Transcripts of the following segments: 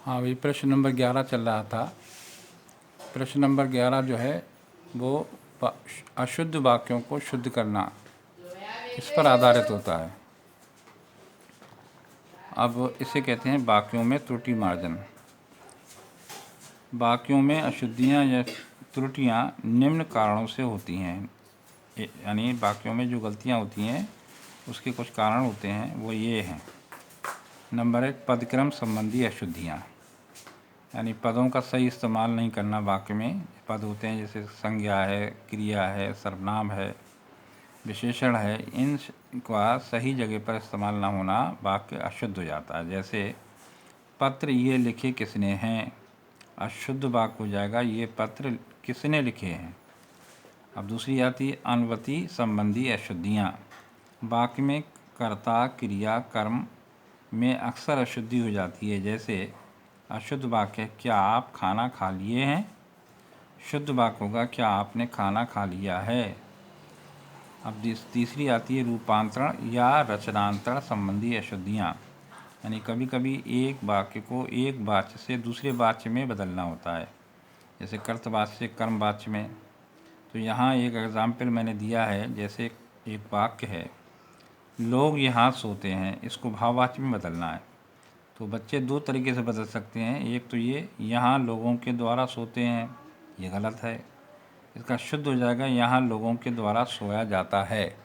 हाँ, अभी प्रश्न नंबर 11 चल रहा था। प्रश्न नंबर 11 जो है वो अशुद्ध वाक्यों को शुद्ध करना, इस पर आधारित होता है। अब इसे कहते हैं वाक्यों में त्रुटि मार्जन। वाक्यों में अशुद्धियाँ या त्रुटियाँ निम्न कारणों से होती हैं, यानी वाक्यों में जो गलतियाँ होती हैं उसके कुछ कारण होते हैं, वो ये हैं। नंबर 1, पदक्रम संबंधी अशुद्धियाँ, यानी पदों का सही इस्तेमाल नहीं करना। वाक्य में पद होते हैं जैसे संज्ञा है, क्रिया है, सर्वनाम है, विशेषण है, इन का सही जगह पर इस्तेमाल ना होना वाक्य अशुद्ध हो जाता है। जैसे पत्र ये लिखे किसने हैं, अशुद्ध वाक्य हो जाएगा ये पत्र किसने लिखे हैं। अब दूसरी आती है अनुवृत्ति संबंधी अशुद्धियाँ। वाक्य में कर्ता, क्रिया, कर्म में अक्सर अशुद्धि हो जाती है। जैसे अशुद्ध वाक्य क्या आप खाना खा लिए हैं, शुद्ध वाक्य होगा क्या आपने खाना खा लिया है। अब तीसरी आती है रूपांतरण या रचनांतरण संबंधी अशुद्धियाँ, यानी कभी कभी एक वाक्य को एक वाच्य से दूसरे वाच्य में बदलना होता है, जैसे कर्तवाच्य से कर्मवाच्य में। तो यहाँ एक एग्जाम्पल मैंने दिया है, जैसे एक वाक्य है लोग यहाँ सोते हैं, इसको भाववाच्य में बदलना है। तो बच्चे दो तरीके से बदल सकते हैं। एक तो ये यहाँ लोगों के द्वारा सोते हैं, ये गलत है, इसका शुद्ध हो जाएगा यहाँ लोगों के द्वारा सोया जाता है।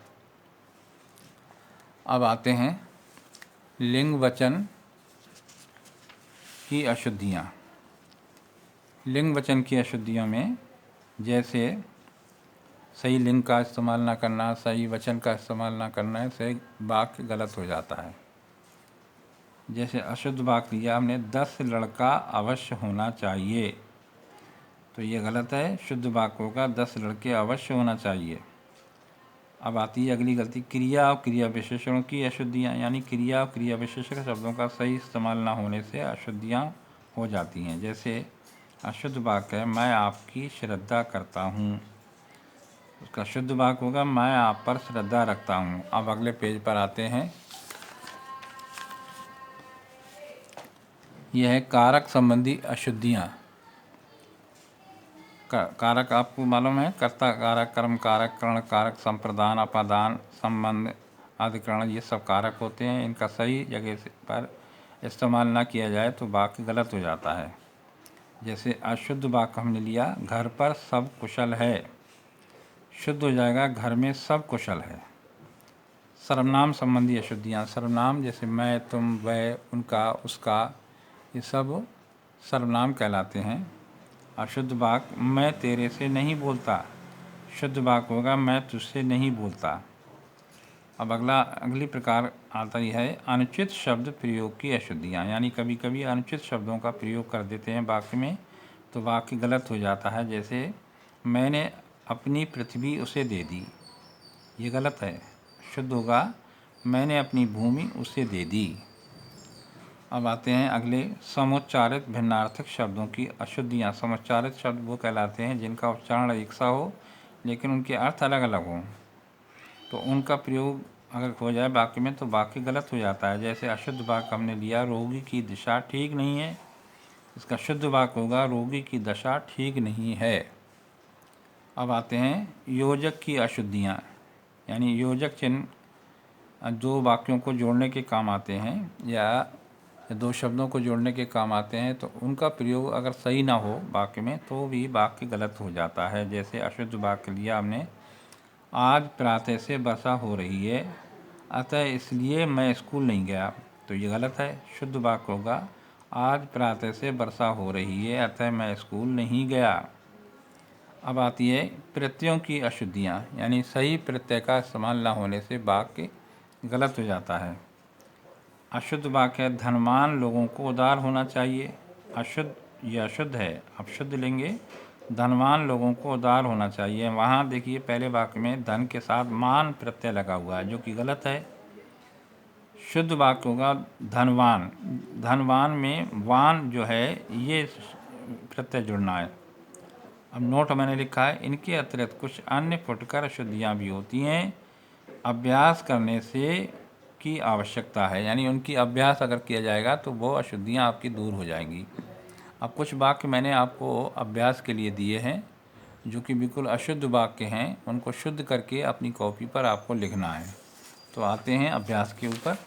अब आते हैं लिंग वचन की अशुद्धियाँ। लिंग वचन की अशुद्धियों में जैसे सही लिंग का इस्तेमाल ना करना, सही वचन का इस्तेमाल ना करना, इससे वाक्य गलत हो जाता है। जैसे अशुद्ध वाक्य लिया हमने 10 लड़का अवश्य होना चाहिए, तो ये गलत है। शुद्ध वाक्य होगा 10 लड़के अवश्य होना चाहिए। अब आती है अगली गलती, क्रिया और क्रिया विशेषणों की अशुद्धियाँ, यानी क्रिया और क्रिया विशेषण शब्दों का सही इस्तेमाल ना होने से अशुद्धियाँ हो जाती हैं। जैसे अशुद्ध वाक्य है मैं आपकी श्रद्धा करता हूँ, उसका शुद्ध वाक्य होगा मैं आप पर श्रद्धा रखता हूँ। अब अगले पेज पर आते हैं, यह है कारक संबंधी अशुद्धियाँ। कारक आपको मालूम है, कर्ता कारक, कर्म कारक, कर्ण कारक, संप्रदान, अपादान, संबंध, अधिकरण, ये सब कारक होते हैं। इनका सही जगह पर इस्तेमाल ना किया जाए तो वाक्य गलत हो जाता है। जैसे अशुद्ध वाक्य हमने लिया घर पर सब कुशल है, शुद्ध हो जाएगा घर में सब कुशल है। सर्वनाम संबंधी अशुद्धियाँ, सर्वनाम जैसे मैं, तुम, वह, उनका, उसका, ये सब सर्वनाम कहलाते हैं। अशुद्ध वाक्य मैं तेरे से नहीं बोलता, शुद्ध वाक्य होगा मैं तुझसे नहीं बोलता। अब अगली प्रकार आता ही है अनुचित शब्द प्रयोग की अशुद्धियाँ, यानी कभी कभी अनुचित शब्दों का प्रयोग कर देते हैं वाक्य में, तो वाक्य गलत हो जाता है। जैसे मैंने अपनी पृथ्वी उसे दे दी, ये गलत है, शुद्ध होगा मैंने अपनी भूमि उसे दे दी। अब आते हैं अगले समुच्चारित भिन्नार्थक शब्दों की अशुद्धियाँ। समुच्चारित शब्द वो कहलाते हैं जिनका उच्चारण एक सा हो लेकिन उनके अर्थ अलग अलग हों, तो उनका प्रयोग अगर हो जाए वाक्य में तो वाक्य गलत हो जाता है। जैसे अशुद्ध वाक्य हमने लिया रोगी की दिशा ठीक नहीं है, इसका शुद्ध वाक्य होगा रोगी की दशा ठीक नहीं है। अब आते हैं योजक की अशुद्धियाँ, यानी योजक चिन्ह दो वाक्यों को जोड़ने के काम आते हैं या दो शब्दों को जोड़ने के काम आते हैं, तो उनका प्रयोग अगर सही ना हो वाक्य में तो भी वाक्य गलत हो जाता है। जैसे अशुद्ध वाक्य लिया हमने आज प्रातः से वर्षा हो रही है अतः इसलिए मैं स्कूल नहीं गया, तो ये गलत है। शुद्ध वाक्य होगा आज प्रातः से वर्षा हो रही है अतः मैं स्कूल नहीं गया। अब आती है प्रत्ययों की अशुद्धियाँ, यानी सही प्रत्यय का इस्तेमाल न होने से वाक्य गलत हो जाता है। अशुद्ध वाक्य है धनवान लोगों को उदार होना चाहिए, अशुद्ध, ये अशुद्ध है। अब शुद्ध लेंगे धनवान लोगों को उदार होना चाहिए। वहाँ देखिए पहले वाक्य में धन के साथ मान प्रत्यय लगा हुआ है जो कि गलत है। शुद्ध वाक्य होगा धनवान, धनवान में वान जो है ये प्रत्यय जुड़ना है। अब नोट मैंने लिखा है इनके अतिरिक्त कुछ अन्य फुटकर अशुद्धियाँ भी होती हैं। अभ्यास करने से की आवश्यकता है, यानी उनकी अभ्यास अगर किया जाएगा तो वो अशुद्धियाँ आपकी दूर हो जाएंगी। अब कुछ वाक्य मैंने आपको अभ्यास के लिए दिए हैं जो कि बिल्कुल अशुद्ध वाक्य हैं, उनको शुद्ध करके अपनी कॉपी पर आपको लिखना है। तो आते हैं अभ्यास के ऊपर।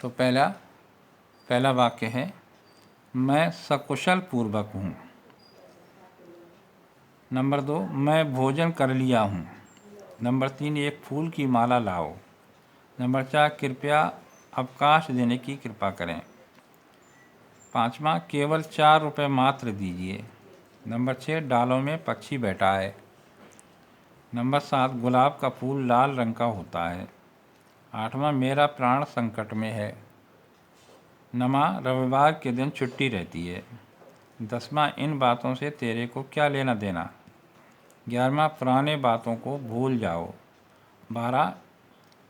तो पहला वाक्य है, मैं सकुशल पूर्वक हूँ। नंबर 2, मैं भोजन कर लिया हूँ। नंबर 3, एक फूल की माला लाओ। नंबर 4, कृपया अवकाश देने की कृपा करें। 5वां, केवल 4 रुपये मात्र दीजिए। नंबर 6, डालों में पक्षी बैठा है। नंबर 7, गुलाब का फूल लाल रंग का होता है। 8वां, मेरा प्राण संकट में है। 9वां, रविवार के दिन छुट्टी रहती है। 10वां, इन बातों से तेरे को क्या लेना देना। 11वां, पुराने बातों को भूल जाओ। 12,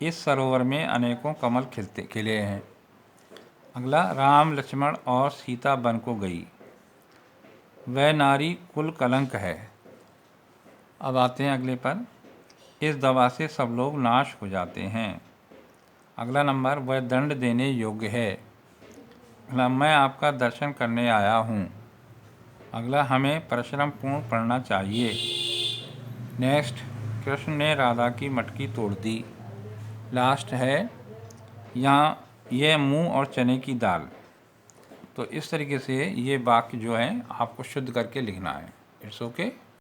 इस सरोवर में अनेकों कमल खिले हैं। अगला, राम लक्ष्मण और सीता वन को गई, वह नारी कुल कलंक है। अब आते हैं अगले पर, इस दवा से सब लोग नाश हो जाते हैं। अगला नंबर, वह दंड देने योग्य है। अगला, मैं आपका दर्शन करने आया हूँ। अगला, हमें परिश्रम पूर्ण पढ़ना चाहिए। नेक्स्ट, कृष्ण ने राधा की मटकी तोड़ दी। लास्ट है यहाँ, यह मूंग और चने की दाल। तो इस तरीके से ये वाक्य जो है आपको शुद्ध करके लिखना है। It's okay.